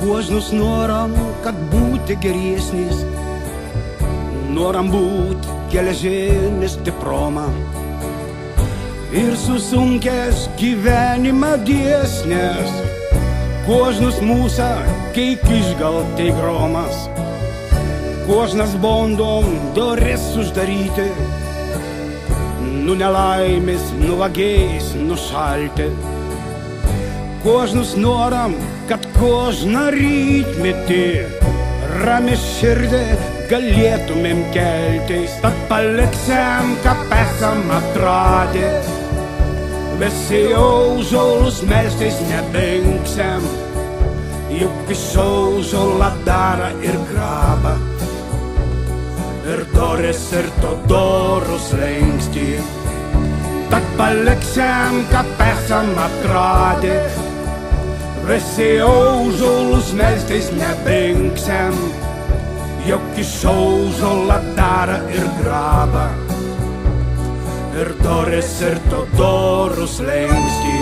Кожнus noram, kad būti geresnis, noram būt geležinis diploma ir susunkęs gyvenimą dėsnės. Кожнus mūsų kaip išgaltai gromas, кожnas bandom duris uždaryti, nu nelaimės, nu vagiais, nušalti. Кожнus noram, kad кожną rytmetį rami širdį galėtumėm keltis. Tad paliksim, ką esam atradę, visi ąžuolus melstis nedingsim, juk iš ąžuolo daro ir graba, ir doris, ir to dorų slenkstį. Tad paliksim, ką esam atradę, visi ąžuolus melstis nedingsim, juk iš ąžuolo daro ir graba, ir doris, ir to dorų slenkstį.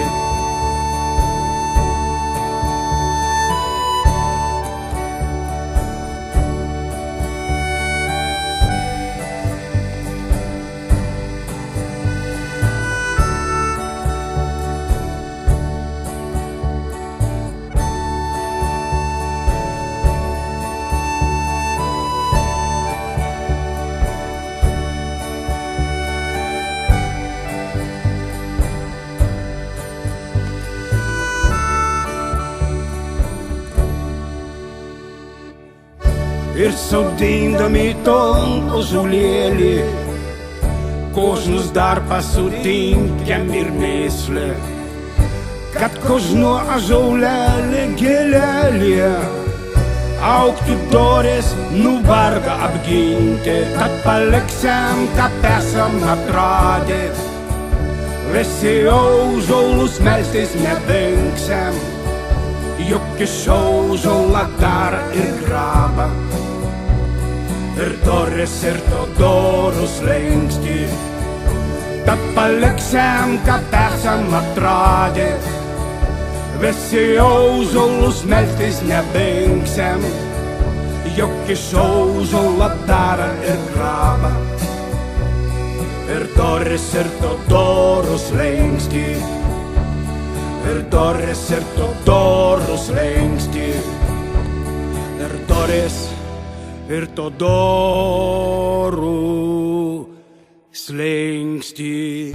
Ir sodindami ton ąžuolėlį, кожнus dar pasodinkim ir mėslę, kad kožno ąžuolėlį gėlelė augtų doris, nu vargą apginti. Tad paliksim, ką esam atradę, visi ąžuolus melstis nedingsim, juk iš ąžuolo daro ir graba, ir doris, ir to dorų slenkstį. Tad paliksim, ką esam atradę, visi ąžuolus melstis nedingsim, juk iš ąžuolo daro ir graba, ir doris, ir to dorų slenkstį, ir doris, ir to dorų slenkstį, ir doris, ir to dorų slenkstį.